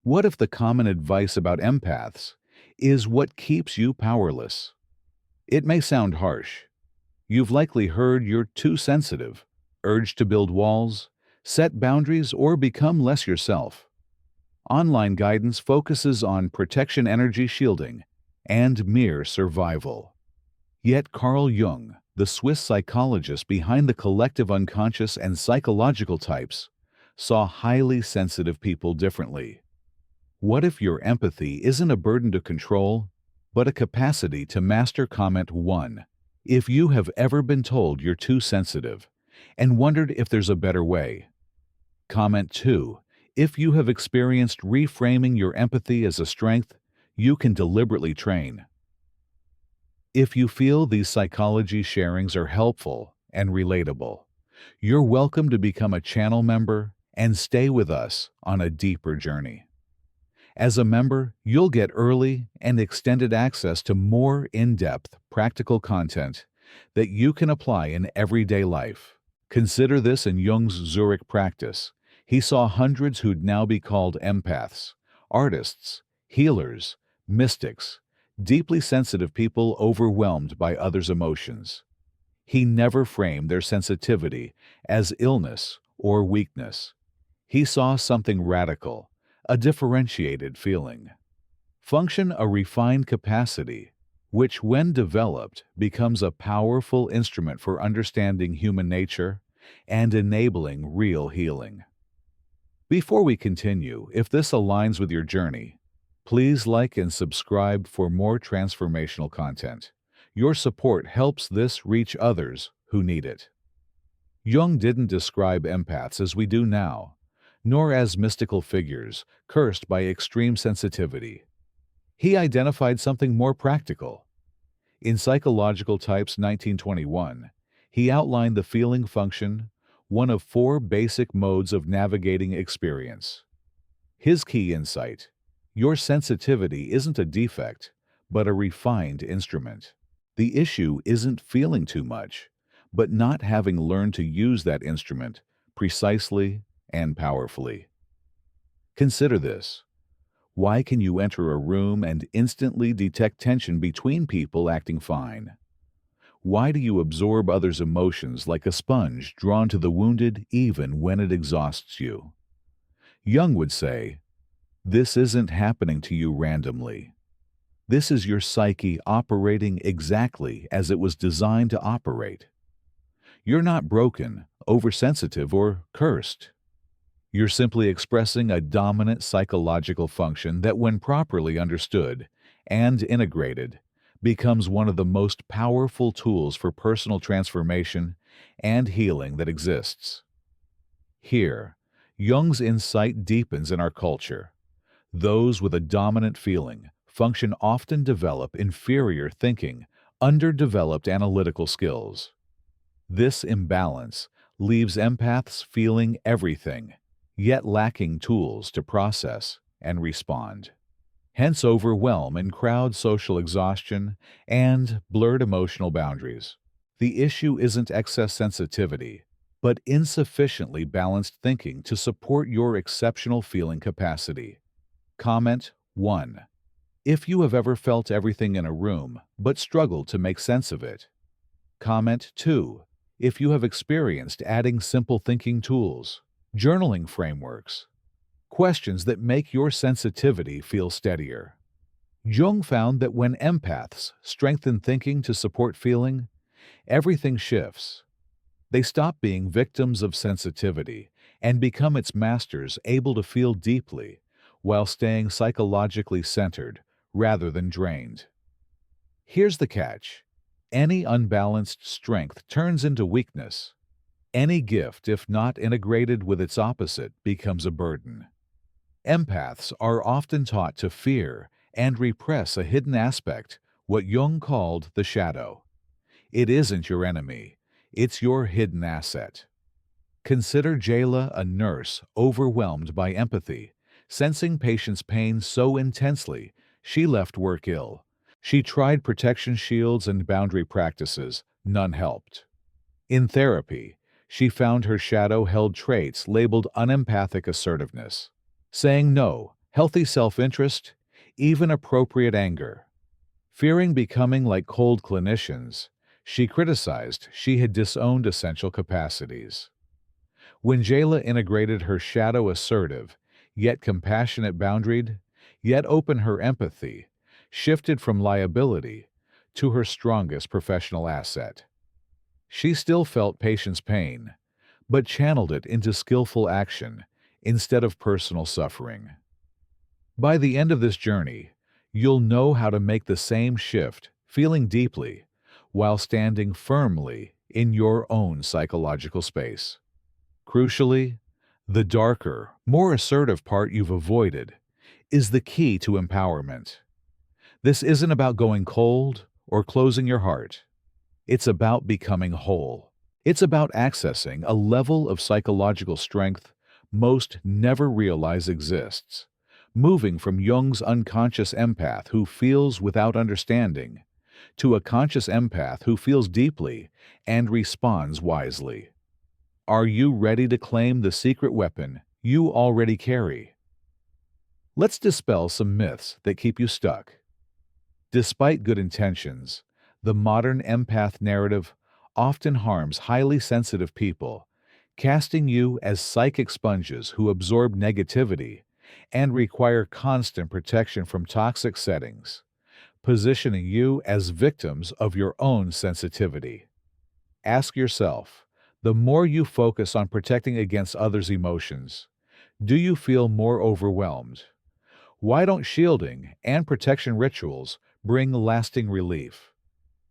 What if the common advice about empaths is what keeps you powerless? It may sound harsh. You've likely heard you're too sensitive, urged to build walls, set boundaries, or become less yourself. Online guidance focuses on protection energy shielding and mere survival. Yet Carl Jung, the Swiss psychologist behind the collective unconscious and psychological types, saw highly sensitive people differently. What if your empathy isn't a burden to control, but a capacity to master? Comment 1. If you have ever been told you're too sensitive and wondered if there's a better way. Comment 2. If you have experienced reframing your empathy as a strength you can deliberately train. If you feel these psychology sharings are helpful and relatable, you're welcome to become a channel member and stay with us on a deeper journey. As a member, you'll get early and extended access to more in-depth, practical content that you can apply in everyday life. Consider this in Jung's Zurich practice. He saw hundreds who'd now be called empaths, artists, healers, mystics, deeply sensitive people overwhelmed by others' emotions. He never framed their sensitivity as illness or weakness. He saw something radical, a differentiated feeling. Function, a refined capacity, which when developed becomes a powerful instrument for understanding human nature and enabling real healing. Before we continue, if this aligns with your journey, please like and subscribe for more transformational content. Your support helps this reach others who need it. Jung didn't describe empaths as we do now, nor as mystical figures cursed by extreme sensitivity. He identified something more practical. In Psychological Types 1921, he outlined the feeling function, one of 4 basic modes of navigating experience. His key insight: your sensitivity isn't a defect, but a refined instrument. The issue isn't feeling too much, but not having learned to use that instrument precisely and powerfully. Consider this. Why can you enter a room and instantly detect tension between people acting fine? Why do you absorb others' emotions like a sponge drawn to the wounded even when it exhausts you? Jung would say, this isn't happening to you randomly. This is your psyche operating exactly as it was designed to operate. You're not broken, oversensitive, or cursed. You're simply expressing a dominant psychological function that, when properly understood and integrated, becomes one of the most powerful tools for personal transformation and healing that exists. Here, Jung's insight deepens in our culture. Those with a dominant feeling function often develop inferior thinking, underdeveloped analytical skills. This imbalance leaves empaths feeling everything, yet lacking tools to process and respond. Hence overwhelm in crowd social exhaustion and blurred emotional boundaries. The issue isn't excess sensitivity, but insufficiently balanced thinking to support your exceptional feeling capacity. Comment 1. If you have ever felt everything in a room but struggled to make sense of it. Comment 2. If you have experienced adding simple thinking tools, journaling frameworks, questions that make your sensitivity feel steadier. Jung found that when empaths strengthen thinking to support feeling, everything shifts. They stop being victims of sensitivity and become its masters, able to feel deeply while staying psychologically centered rather than drained. Here's the catch. Any unbalanced strength turns into weakness. Any gift, if not integrated with its opposite, becomes a burden. Empaths are often taught to fear and repress a hidden aspect, what Jung called the shadow. It isn't your enemy, it's your hidden asset. Consider Jayla, a nurse overwhelmed by empathy, sensing patients' pain so intensely she left work ill. She tried protection shields and boundary practices, none helped. In therapy, she found her shadow held traits labeled unempathic assertiveness. Saying no healthy self-interest, even appropriate anger. Fearing becoming like cold clinicians, she criticized she had disowned essential capacities. When Jayla integrated her shadow assertive, yet compassionate boundaried, yet open her empathy, shifted from liability to her strongest professional asset. She still felt patient's pain, but channeled it into skillful action instead of personal suffering. By the end of this journey, you'll know how to make the same shift, feeling deeply, while standing firmly in your own psychological space. Crucially, the darker, more assertive part you've avoided is the key to empowerment. This isn't about going cold or closing your heart. It's about becoming whole. It's about accessing a level of psychological strength most never realize exists, moving from Jung's unconscious empath who feels without understanding to a conscious empath who feels deeply and responds wisely. Are you ready to claim the secret weapon you already carry? Let's dispel some myths that keep you stuck. Despite good intentions, the modern empath narrative often harms highly sensitive people, casting you as psychic sponges who absorb negativity and require constant protection from toxic settings, positioning you as victims of your own sensitivity. Ask yourself, the more you focus on protecting against others' emotions, do you feel more overwhelmed? Why don't shielding and protection rituals bring lasting relief?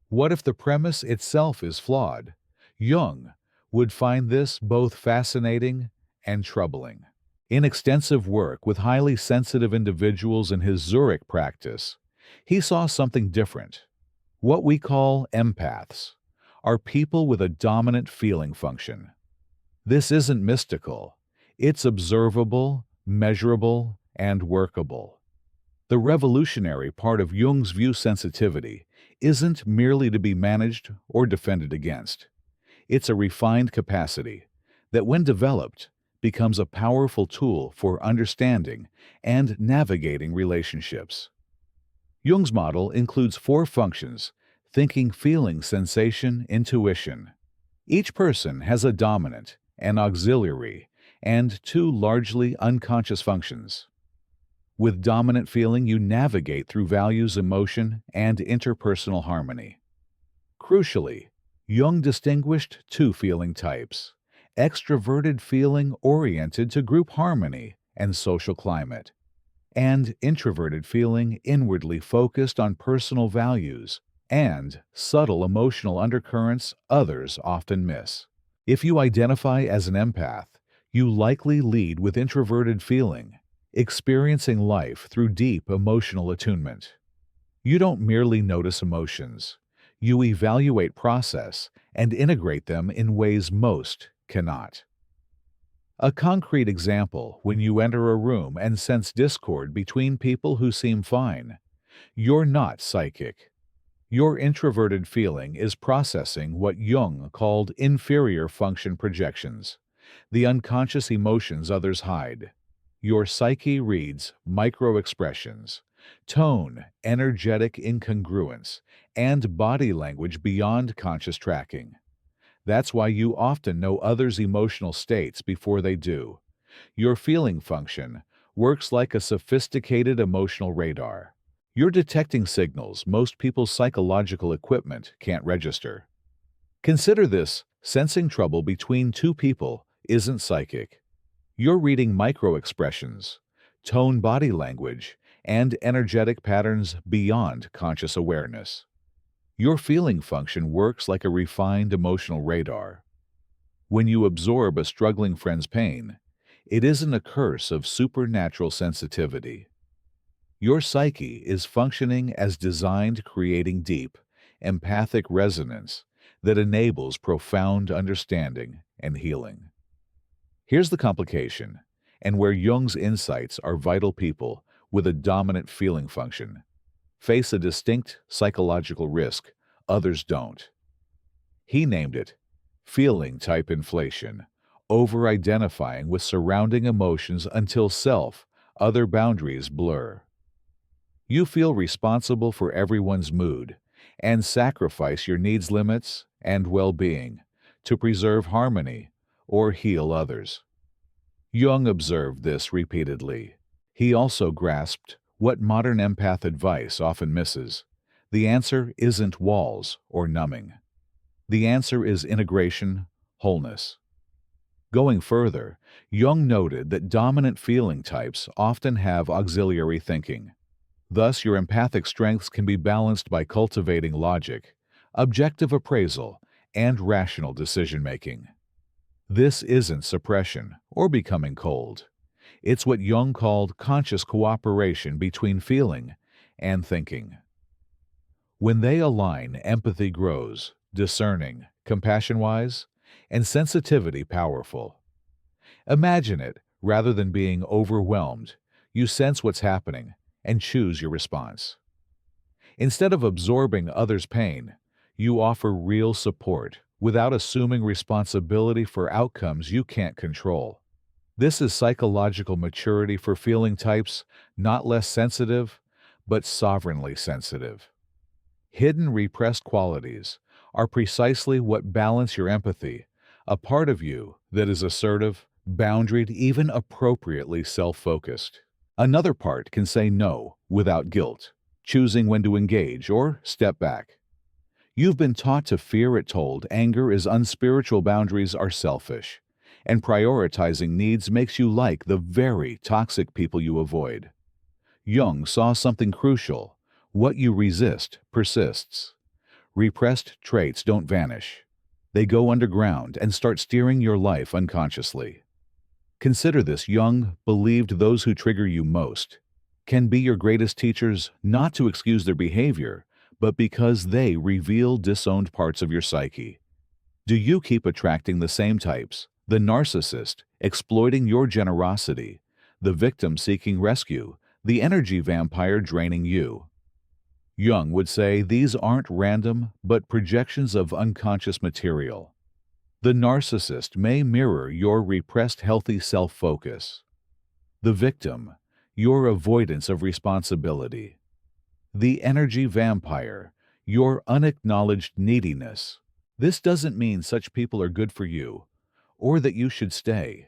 What if the premise itself is flawed? Jung would find this both fascinating and troubling. In extensive work with highly sensitive individuals in his Zurich practice, he saw something different. What we call empaths are people with a dominant feeling function. This isn't mystical. It's observable, measurable, and workable. The revolutionary part of Jung's view sensitivity isn't merely to be managed or defended against. It's a refined capacity that, when developed, becomes a powerful tool for understanding and navigating relationships. Jung's model includes 4 functions: thinking, feeling, sensation, intuition. Each person has a dominant, an auxiliary, and 2 largely unconscious functions. With dominant feeling, you navigate through values, emotion, and interpersonal harmony. Crucially, Jung distinguished 2 feeling types: extroverted feeling oriented to group harmony and social climate, and introverted feeling inwardly focused on personal values and subtle emotional undercurrents others often miss. If you identify as an empath, you likely lead with introverted feeling, experiencing life through deep emotional attunement. You don't merely notice emotions. You evaluate, process, and integrate them in ways most cannot. A concrete example: when you enter a room and sense discord between people who seem fine, you're not psychic. Your introverted feeling is processing what Jung called inferior function projections, the unconscious emotions others hide. Your psyche reads micro-expressions, tone, energetic incongruence, and body language beyond conscious tracking. That's why you often know others' emotional states before they do. Your feeling function works like a sophisticated emotional radar. You're detecting signals most people's psychological equipment can't register. Consider this: sensing trouble between 2 people isn't psychic. You're reading micro-expressions, tone, body language, and energetic patterns beyond conscious awareness. Your feeling function works like a refined emotional radar. When you absorb a struggling friend's pain, it isn't a curse of supernatural sensitivity. Your psyche is functioning as designed, creating deep, empathic resonance that enables profound understanding and healing. Here's the complication, and where Jung's insights are vital: people with a dominant feeling function face a distinct psychological risk others don't. He named it feeling type inflation, over-identifying with surrounding emotions until self other boundaries blur. You feel responsible for everyone's mood and sacrifice your needs, limits, and well-being to preserve harmony or heal others. Jung observed this repeatedly. He also grasped what modern empath advice often misses. The answer isn't walls or numbing. The answer is integration, wholeness. Going further, Jung noted that dominant feeling types often have auxiliary thinking. Thus, your empathic strengths can be balanced by cultivating logic, objective appraisal, and rational decision-making. This isn't suppression or becoming cold. It's what Jung called conscious cooperation between feeling and thinking. When they align, empathy grows, discerning, compassion-wise, and sensitivity powerful. Imagine it, rather than being overwhelmed, you sense what's happening and choose your response. Instead of absorbing others' pain, you offer real support without assuming responsibility for outcomes you can't control. This is psychological maturity for feeling types not less sensitive, but sovereignly sensitive. Hidden repressed qualities are precisely what balance your empathy, a part of you that is assertive, boundaried, even appropriately self-focused. Another part can say no without guilt, choosing when to engage or step back. You've been taught to fear it told anger is unspiritual, boundaries are selfish, and prioritizing needs makes you like the very toxic people you avoid. Jung saw something crucial. What you resist persists. Repressed traits don't vanish. They go underground and start steering your life unconsciously. Consider this: Jung believed those who trigger you most can be your greatest teachers, not to excuse their behavior, but because they reveal disowned parts of your psyche. Do you keep attracting the same types? The narcissist, exploiting your generosity; the victim seeking rescue; the energy vampire draining you. Jung would say these aren't random, but projections of unconscious material. The narcissist may mirror your repressed healthy self-focus. The victim, your avoidance of responsibility. The energy vampire, your unacknowledged neediness. This doesn't mean such people are good for you, or that you should stay.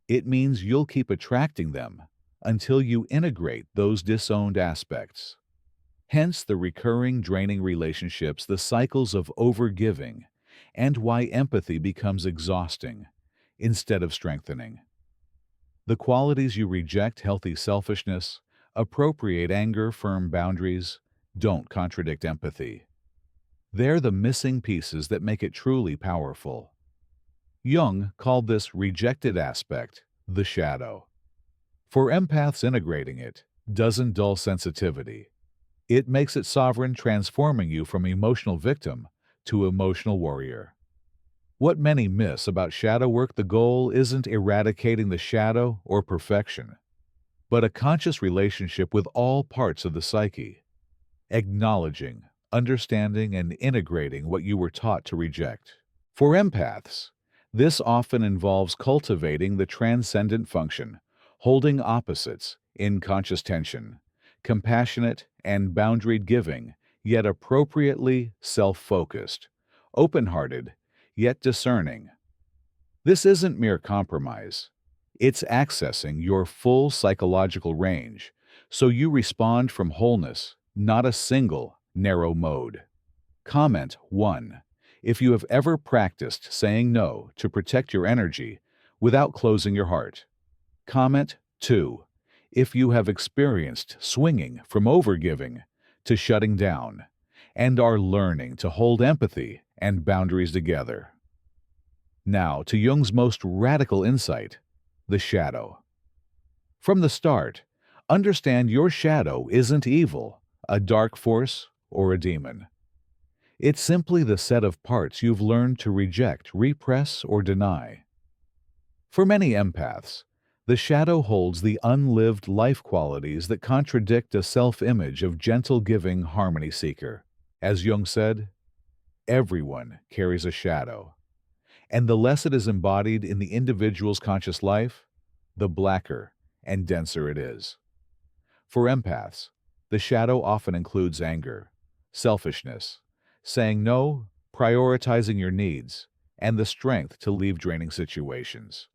It means you'll keep attracting them until you integrate those disowned aspects. Hence the recurring draining relationships, the cycles of overgiving, and why empathy becomes exhausting instead of strengthening. The qualities you reject: healthy selfishness, appropriate anger, firm boundaries, don't contradict empathy. They're the missing pieces that make it truly powerful. Jung called this rejected aspect the shadow. For empaths, integrating it doesn't dull sensitivity. It makes it sovereign, transforming you from emotional victim to emotional warrior. What many miss about shadow work: the goal isn't eradicating the shadow or perfection, but a conscious relationship with all parts of the psyche, acknowledging, understanding, and integrating what you were taught to reject. For empaths, this often involves cultivating the transcendent function, holding opposites in conscious tension, compassionate and boundaried, giving, yet appropriately self-focused, open-hearted, yet discerning. This isn't mere compromise. It's accessing your full psychological range, so you respond from wholeness, not a single, narrow mode. Comment 1. If you have ever practiced saying no to protect your energy without closing your heart. Comment 2. If you have experienced swinging from overgiving to shutting down and are learning to hold empathy and boundaries together. Now to Jung's most radical insight: the shadow. From the start, understand your shadow isn't evil, a dark force, or a demon. It's simply the set of parts you've learned to reject, repress, or deny. For many empaths, the shadow holds the unlived life qualities that contradict a self-image of gentle, giving, harmony seeker. As Jung said, everyone carries a shadow, and the less it is embodied in the individual's conscious life, the blacker and denser it is. For empaths, the shadow often includes anger, selfishness, saying no, prioritizing your needs, and the strength to leave draining situations.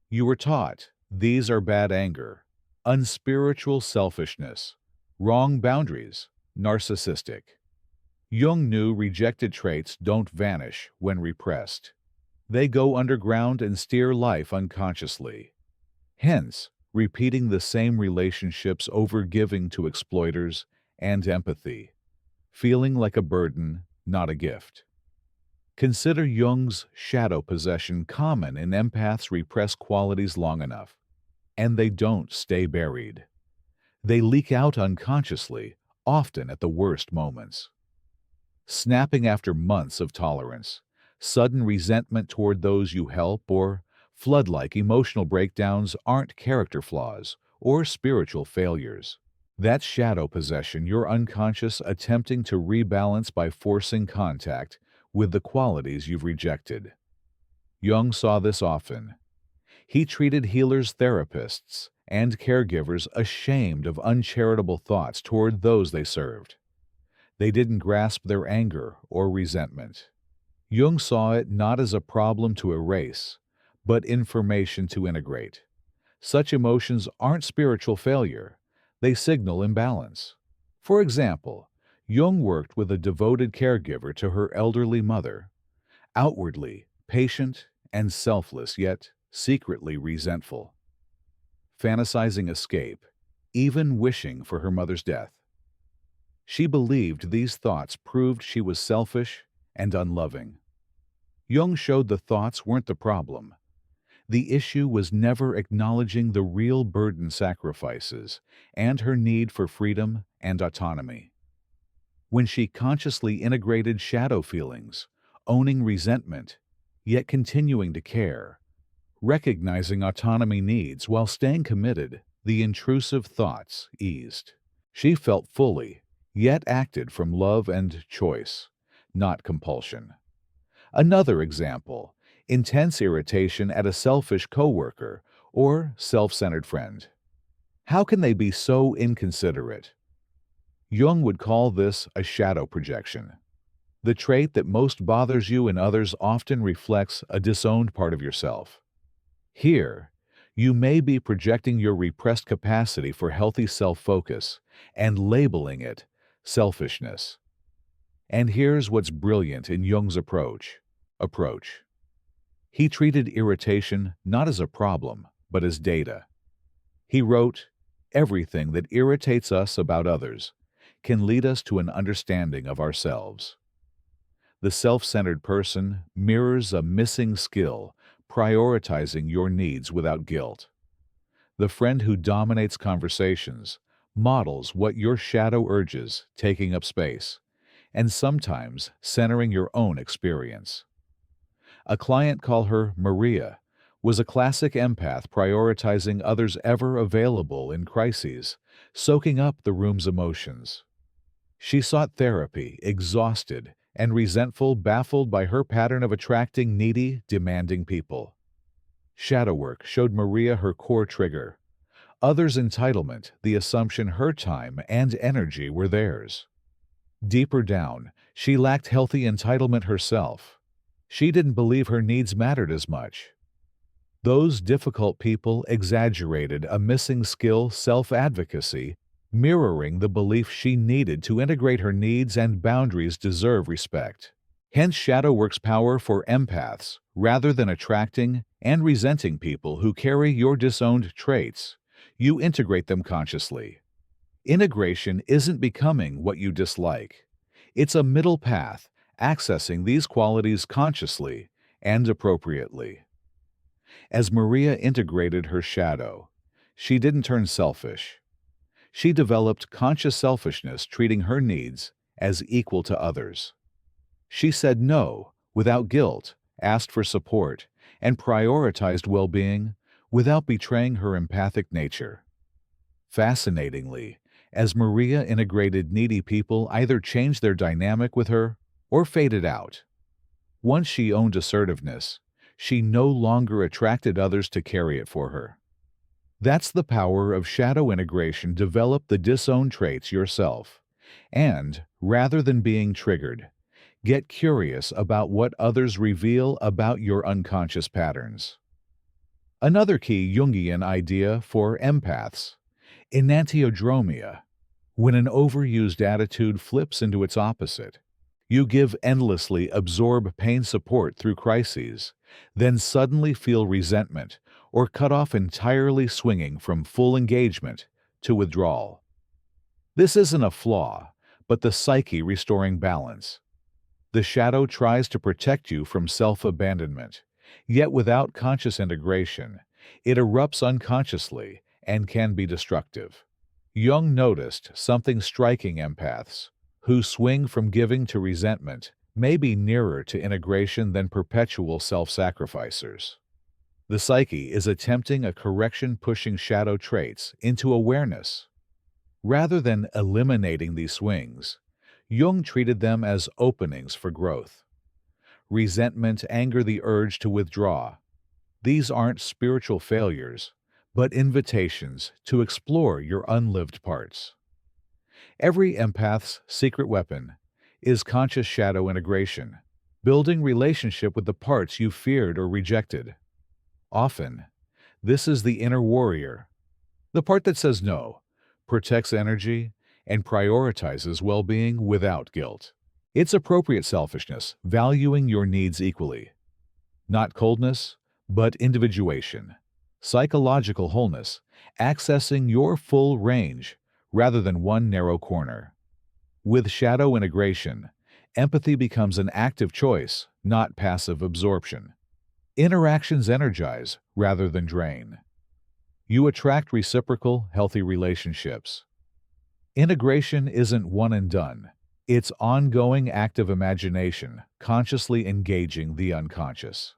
You were taught these are bad anger, unspiritual selfishness, wrong boundaries, narcissistic. Jung knew rejected traits don't vanish when repressed. They go underground and steer life unconsciously. Hence, repeating the same relationships over giving to exploiters and empathy, feeling like a burden, not a gift. Consider Jung's shadow possession common in empaths repress qualities long enough, and they don't stay buried. They leak out unconsciously, often at the worst moments. Snapping after months of tolerance, sudden resentment toward those you help, or flood-like emotional breakdowns aren't character flaws or spiritual failures. That's shadow possession, your unconscious attempting to rebalance by forcing contact with the qualities you've rejected. Jung saw this often. He treated healers, therapists, and caregivers ashamed of uncharitable thoughts toward those they served. They didn't grasp their anger or resentment. Jung saw it not as a problem to erase, but information to integrate. Such emotions aren't spiritual failure. They signal imbalance. For example, Jung worked with a devoted caregiver to her elderly mother, outwardly patient and selfless, yet secretly resentful, fantasizing escape, even wishing for her mother's death. She believed these thoughts proved she was selfish and unloving. Jung showed the thoughts weren't the problem. The issue was never acknowledging the real burden sacrifices and her need for freedom and autonomy. When she consciously integrated shadow feelings, owning resentment, yet continuing to care, recognizing autonomy needs while staying committed, the intrusive thoughts eased. She felt fully, yet acted from love and choice, not compulsion. Another example, intense irritation at a selfish coworker or self-centered friend. How can they be so inconsiderate? Jung would call this a shadow projection. The trait that most bothers you in others often reflects a disowned part of yourself. Here, you may be projecting your repressed capacity for healthy self-focus and labeling it selfishness. And here's what's brilliant in Jung's approach. He treated irritation not as a problem, but as data. He wrote, "Everything that irritates us about others can lead us to an understanding of ourselves." The self-centered person mirrors a missing skill, prioritizing your needs without guilt. The friend who dominates conversations models what your shadow urges, taking up space, and sometimes centering your own experience. A client, call her Maria, was a classic empath prioritizing others ever available in crises, soaking up the room's emotions. She sought therapy, exhausted and resentful, baffled by her pattern of attracting needy, demanding people. Shadow work showed Maria her core trigger. Others' entitlement, the assumption her time and energy were theirs. Deeper down, she lacked healthy entitlement herself. She didn't believe her needs mattered as much. Those difficult people exaggerated a missing skill, self-advocacy, mirroring the belief she needed to integrate her needs and boundaries deserve respect. Hence shadow work's power for empaths, rather than attracting and resenting people who carry your disowned traits, you integrate them consciously. Integration isn't becoming what you dislike. It's a middle path, accessing these qualities consciously and appropriately. As Maria integrated her shadow, she didn't turn selfish. She developed conscious selfishness, treating her needs as equal to others. She said no without guilt, asked for support, and prioritized well-being without betraying her empathic nature. Fascinatingly, as Maria integrated, needy people either changed their dynamic with her or faded out. Once she owned assertiveness, she no longer attracted others to carry it for her. That's the power of shadow integration. Develop the disown traits yourself. And, rather than being triggered, get curious about what others reveal about your unconscious patterns. Another key Jungian idea for empaths: enantiodromia, when an overused attitude flips into its opposite. You give endlessly, absorb pain support through crises, then suddenly feel resentment or cut off entirely, swinging from full engagement to withdrawal. This isn't a flaw, but the psyche restoring balance. The shadow tries to protect you from self-abandonment, yet without conscious integration, it erupts unconsciously and can be destructive. Jung noticed something striking: empaths, who swing from giving to resentment, may be nearer to integration than perpetual self-sacrificers. The psyche is attempting a correction, pushing shadow traits into awareness. Rather than eliminating these swings, Jung treated them as openings for growth. Resentment, anger, the urge to withdraw. These aren't spiritual failures, but invitations to explore your unlived parts. Every empath's secret weapon is conscious shadow integration, building relationship with the parts you feared or rejected. Often, this is the inner warrior, the part that says no, protects energy, and prioritizes well-being without guilt. It's appropriate selfishness, valuing your needs equally. Not coldness, but individuation. Psychological wholeness, accessing your full range rather than one narrow corner. With shadow integration, empathy becomes an active choice, not passive absorption. Interactions energize rather than drain. You attract reciprocal, healthy relationships. Integration isn't one and done. It's ongoing, active imagination, consciously engaging the unconscious.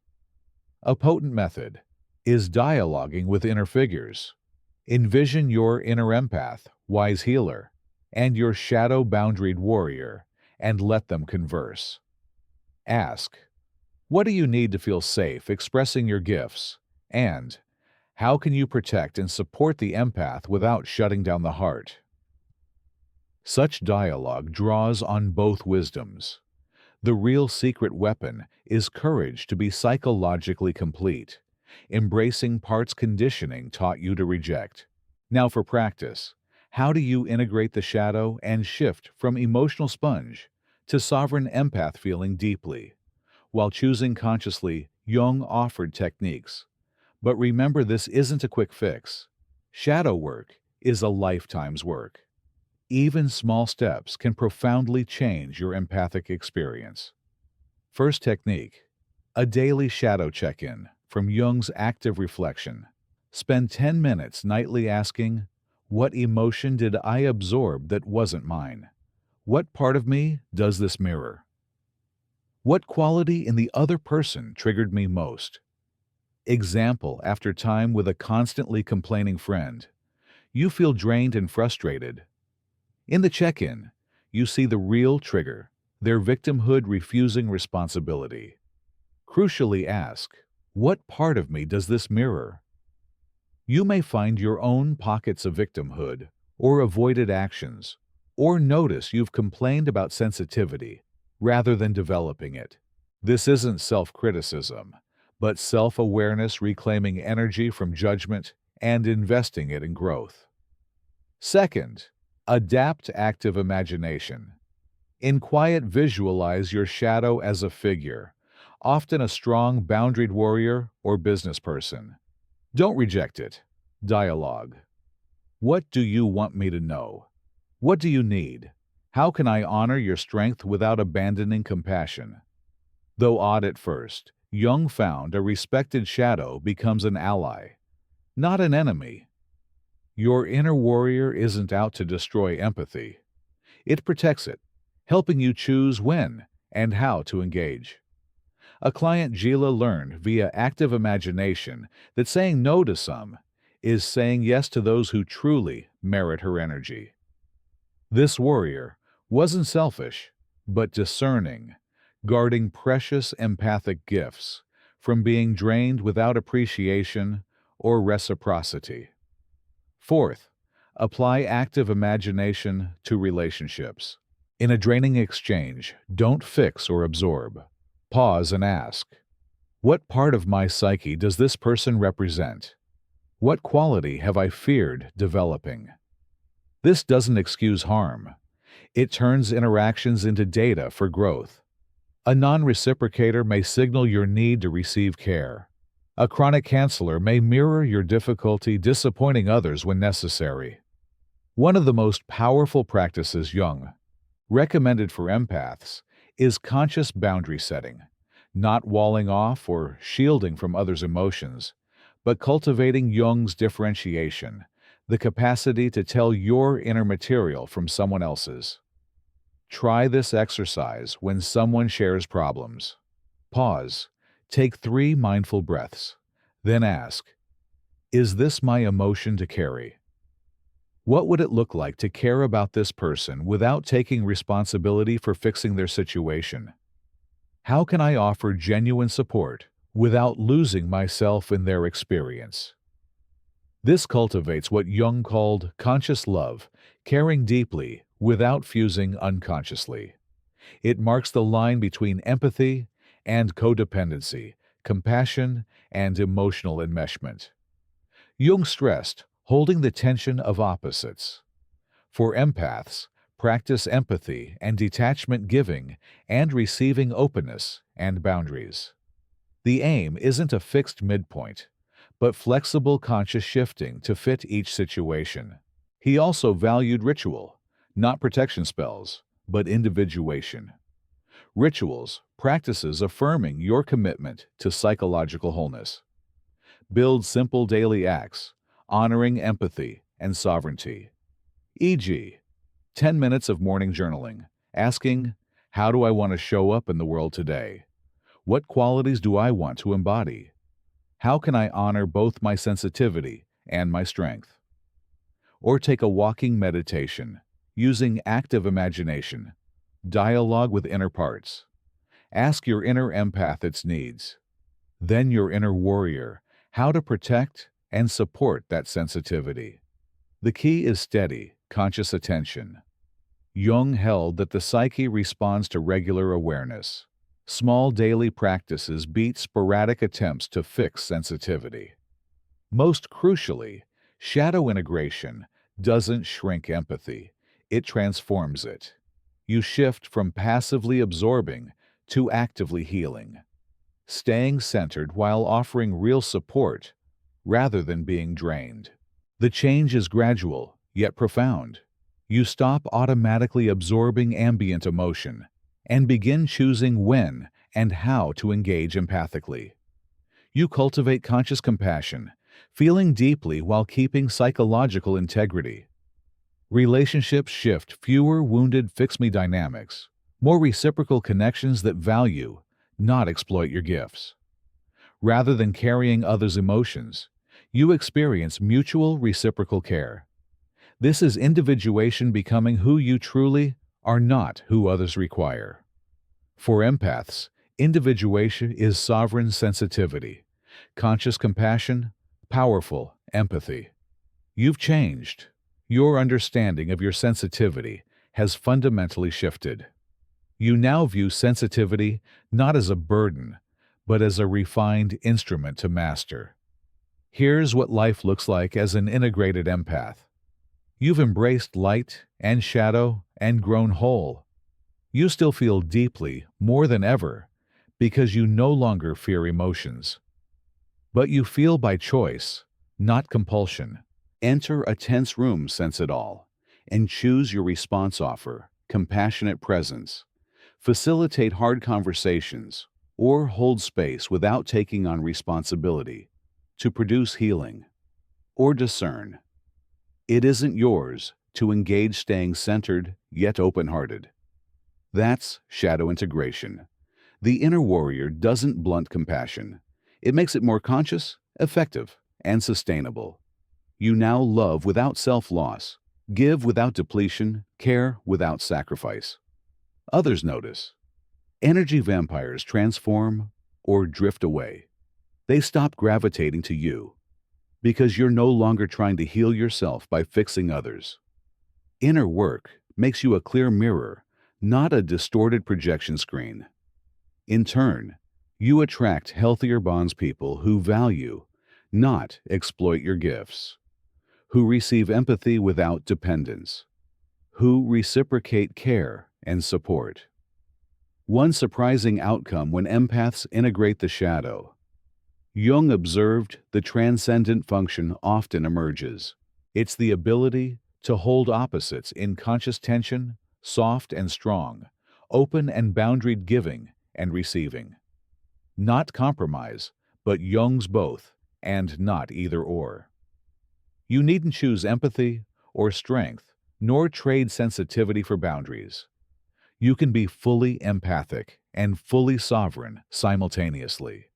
A potent method is dialoguing with inner figures. Envision your inner empath, wise healer, and your shadow boundaried warrior, and let them converse. Ask, what do you need to feel safe expressing your gifts? And how can you protect and support the empath without shutting down the heart? Such dialogue draws on both wisdoms. The real secret weapon is courage to be psychologically complete, embracing parts conditioning taught you to reject. Now for practice, how do you integrate the shadow and shift from emotional sponge to sovereign empath, feeling deeply? While choosing consciously, Jung offered techniques. But remember, this isn't a quick fix. Shadow work is a lifetime's work. Even small steps can profoundly change your empathic experience. First technique, a daily shadow check-in from Jung's active reflection. Spend 10 minutes nightly asking, what emotion did I absorb that wasn't mine? What part of me does this mirror? What quality in the other person triggered me most? Example, after time with a constantly complaining friend, you feel drained and frustrated. In the check-in, you see the real trigger, their victimhood, refusing responsibility. Crucially ask, what part of me does this mirror? You may find your own pockets of victimhood or avoided actions, or notice you've complained about sensitivity rather than developing it. This isn't self-criticism, but self-awareness, reclaiming energy from judgment and investing it in growth. Second, adapt active imagination. In quiet, visualize your shadow as a figure, often a strong, boundaried warrior or business person. Don't reject it. Dialogue. What do you want me to know? What do you need? How can I honor your strength without abandoning compassion? Though odd at first, Jung found a respected shadow becomes an ally, not an enemy. Your inner warrior isn't out to destroy empathy. It protects it, helping you choose when and how to engage. A client, Gila, learned via active imagination that saying no to some is saying yes to those who truly merit her energy. This warrior wasn't selfish, but discerning, guarding precious empathic gifts from being drained without appreciation or reciprocity. Fourth, apply active imagination to relationships. In a draining exchange, don't fix or absorb. Pause and ask, what part of my psyche does this person represent? What quality have I feared developing? This doesn't excuse harm. It turns interactions into data for growth. A non-reciprocator may signal your need to receive care. A chronic canceller may mirror your difficulty disappointing others when necessary. One of the most powerful practices Jung recommended for empaths is conscious boundary setting, not walling off or shielding from others' emotions, but cultivating Jung's differentiation, the capacity to tell your inner material from someone else's. Try this exercise when someone shares problems. Pause, take 3 mindful breaths, then ask, is this my emotion to carry? What would it look like to care about this person without taking responsibility for fixing their situation? How can I offer genuine support without losing myself in their experience? This cultivates what Jung called conscious love, caring deeply without fusing unconsciously. It marks the line between empathy and codependency, compassion and emotional enmeshment. Jung stressed holding the tension of opposites. For empaths, practice empathy and detachment, giving and receiving openness and boundaries. The aim isn't a fixed midpoint, but flexible conscious shifting to fit each situation. He also valued ritual, not protection spells, but individuation. Rituals, practices affirming your commitment to psychological wholeness. Build simple daily acts, honoring empathy and sovereignty. E.g., 10 minutes of morning journaling, asking, how do I want to show up in the world today? What qualities do I want to embody? How can I honor both my sensitivity and my strength? Or take a walking meditation, using active imagination, dialogue with inner parts. Ask your inner empath its needs. Then your inner warrior, how to protect and support that sensitivity. The key is steady, conscious attention. Jung held that the psyche responds to regular awareness. Small daily practices beat sporadic attempts to fix sensitivity. Most crucially, shadow integration doesn't shrink empathy, it transforms it. You shift from passively absorbing to actively healing, staying centered while offering real support rather than being drained. The change is gradual, yet profound. You stop automatically absorbing ambient emotion and begin choosing when and how to engage empathically. You cultivate conscious compassion, feeling deeply while keeping psychological integrity. Relationships shift, fewer wounded fix-me dynamics, more reciprocal connections that value, not exploit your gifts. Rather than carrying others' emotions, you experience mutual reciprocal care. This is individuation, becoming who you truly are, not who others require. For empaths, individuation is sovereign sensitivity, conscious compassion, powerful empathy. You've changed. Your understanding of your sensitivity has fundamentally shifted. You now view sensitivity not as a burden, but as a refined instrument to master. Here's what life looks like as an integrated empath. You've embraced light and shadow and grown whole. You still feel deeply, more than ever, because you no longer fear emotions. But you feel by choice, not compulsion. Enter a tense room, sense it all, and choose your response offer, compassionate presence. Facilitate hard conversations, or hold space without taking on responsibility, to produce healing. Or discern. It isn't yours to engage, staying centered yet open-hearted. That's shadow integration. The inner warrior doesn't blunt compassion. It makes it more conscious, effective, and sustainable. You now love without self-loss, give without depletion, care without sacrifice. Others notice. Energy vampires transform or drift away. They stop gravitating to you. because you're no longer trying to heal yourself by fixing others. Inner work makes you a clear mirror, not a distorted projection screen. In turn, you attract healthier bonds people who value, not exploit your gifts, who receive empathy without dependence, who reciprocate care and support. One surprising outcome when empaths integrate the shadow. Jung observed the transcendent function often emerges. It's the ability to hold opposites in conscious tension, soft and strong, open and boundaried giving and receiving. Not compromise, but Jung's both, and not either or. You needn't choose empathy or strength, nor trade sensitivity for boundaries. You can be fully empathic and fully sovereign simultaneously.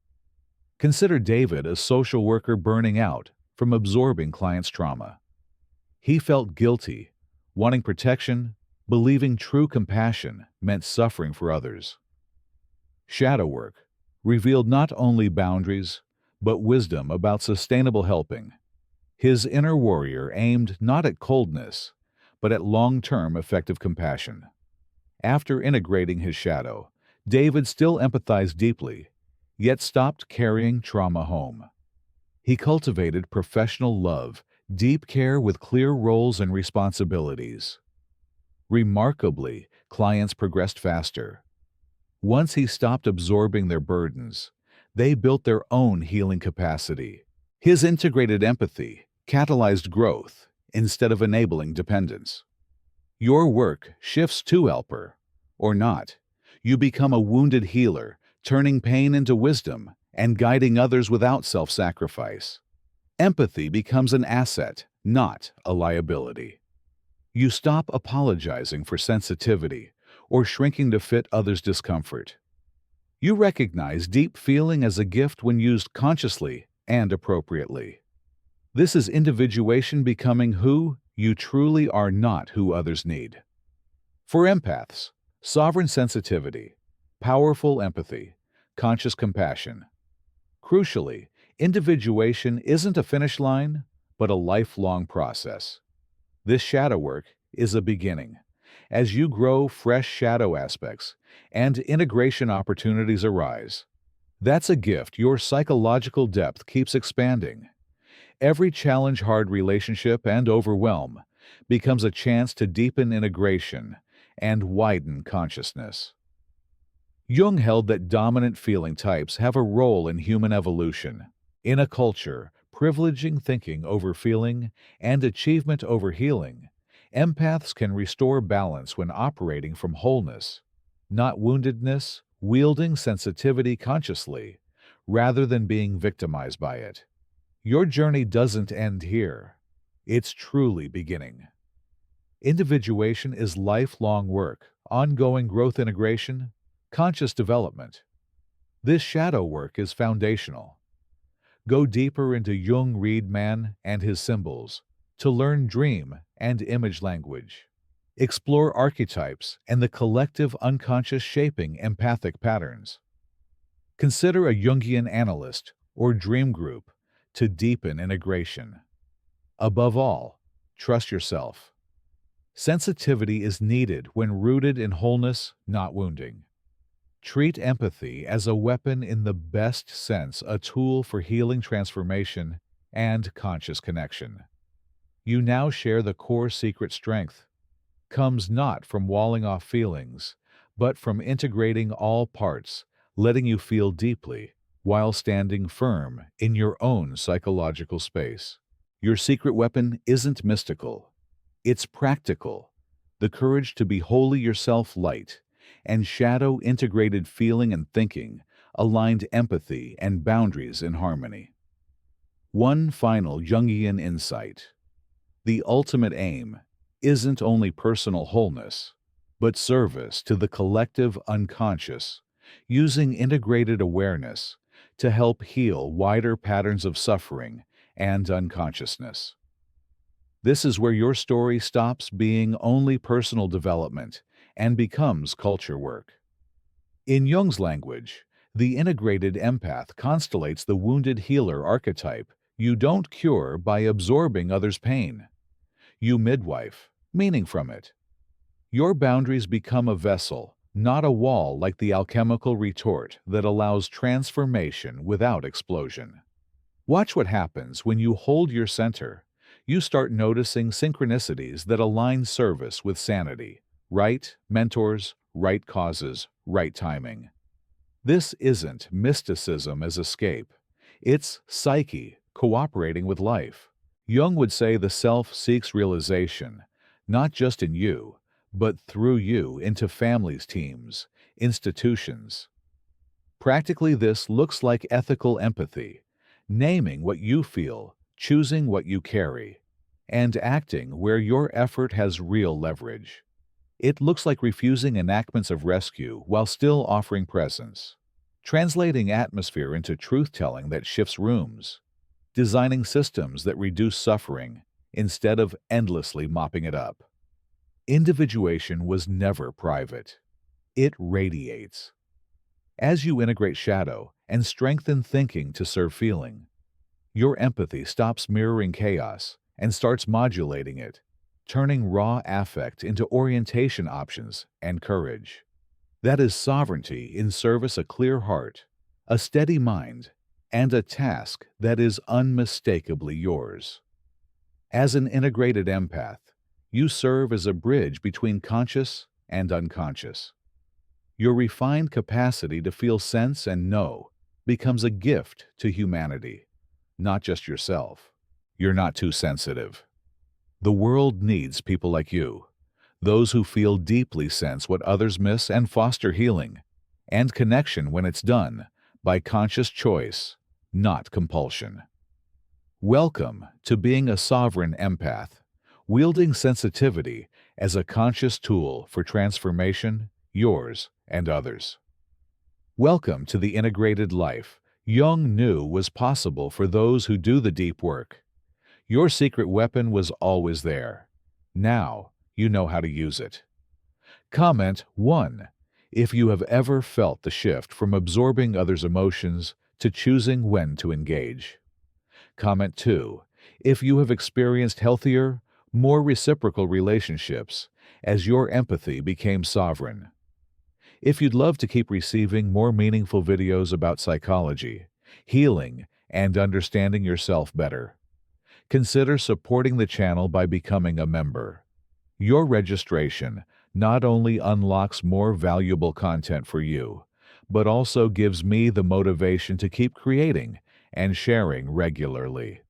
Consider David, a social worker burning out from absorbing clients' trauma. He felt guilty, wanting protection, believing true compassion meant suffering for others. Shadow work revealed not only boundaries, but wisdom about sustainable helping. His inner warrior aimed not at coldness, but at long-term effective compassion. After integrating his shadow, David still empathized deeply, yet stopped carrying trauma home. He cultivated professional love, deep care with clear roles and responsibilities. Remarkably, clients progressed faster. Once he stopped absorbing their burdens, they built their own healing capacity. His integrated empathy catalyzed growth instead of enabling dependence. Your work shifts to helper, or not. You become a wounded healer, turning pain into wisdom and guiding others without self-sacrifice. Empathy becomes an asset, not a liability. You stop apologizing for sensitivity or shrinking to fit others' discomfort. You recognize deep feeling as a gift when used consciously and appropriately. This is individuation becoming who you truly are, not who others need. For empaths, sovereign sensitivity, powerful empathy, conscious compassion. Crucially, individuation isn't a finish line, but a lifelong process. This shadow work is a beginning. As you grow, fresh shadow aspects and integration opportunities arise. That's a gift. Your psychological depth keeps expanding. Every challenge, hard relationship, and overwhelm becomes a chance to deepen integration and widen consciousness. Jung held that dominant feeling types have a role in human evolution. In a culture privileging thinking over feeling and achievement over healing, empaths can restore balance when operating from wholeness, not woundedness, wielding sensitivity consciously, rather than being victimized by it. Your journey doesn't end here. It's truly beginning. Individuation is lifelong work, ongoing growth, integration, conscious development. This shadow work is foundational. Go deeper into Jung, read man and his symbols, to learn dream and image language. Explore archetypes and the collective unconscious shaping empathic patterns. Consider a Jungian analyst or dream group to deepen integration. Above all, trust yourself. Sensitivity is needed when rooted in wholeness, not wounding. Treat empathy as a weapon in the best sense, a tool for healing, transformation, and conscious connection. You now share the core secret. Strength comes not from walling off feelings, but from integrating all parts, letting you feel deeply while standing firm in your own psychological space. Your secret weapon isn't mystical. It's practical. The courage to be wholly yourself, light, and shadow integrated feeling and thinking, aligned empathy and boundaries in harmony. One final Jungian insight. The ultimate aim isn't only personal wholeness, but service to the collective unconscious, using integrated awareness to help heal wider patterns of suffering and unconsciousness. This is where your story stops being only personal development and becomes culture work. In Jung's language, the integrated empath constellates the wounded healer archetype, You don't cure by absorbing others' pain. You midwife, meaning from it. Your boundaries become a vessel, not a wall like the alchemical retort that allows transformation without explosion. Watch what happens when you hold your center. You start noticing synchronicities that align service with sanity. Right mentors, right causes, right timing. This isn't mysticism as escape. It's psyche cooperating with life. Jung would say the self seeks realization, not just in you, but through you into families, teams, institutions. Practically, this looks like ethical empathy, naming what you feel, choosing what you carry, and acting where your effort has real leverage. It looks like refusing enactments of rescue while still offering presence, translating atmosphere into truth-telling that shifts rooms, designing systems that reduce suffering instead of endlessly mopping it up. Individuation was never private. It radiates. As you integrate shadow and strengthen thinking to serve feeling, your empathy stops mirroring chaos and starts modulating it, turning raw affect into orientation options and courage. That is sovereignty in service, a clear heart, a steady mind, and a task that is unmistakably yours. As an integrated empath, you serve as a bridge between conscious and unconscious. Your refined capacity to feel sense and know becomes a gift to humanity, not just yourself. You're not too sensitive. The world needs people like you, those who feel deeply sense what others miss and foster healing and connection when it's done by conscious choice, not compulsion. Welcome to being a sovereign empath, wielding sensitivity as a conscious tool for transformation, yours and others. Welcome to the integrated life Jung knew was possible for those who do the deep work. Your secret weapon was always there. Now you know how to use it. Comment 1 if you have ever felt the shift from absorbing others' emotions to choosing when to engage. Comment 2 if you have experienced healthier, more reciprocal relationships as your empathy became sovereign. If you'd love to keep receiving more meaningful videos about psychology, healing, and understanding yourself better, consider supporting the channel by becoming a member. Your registration not only unlocks more valuable content for you, but also gives me the motivation to keep creating and sharing regularly.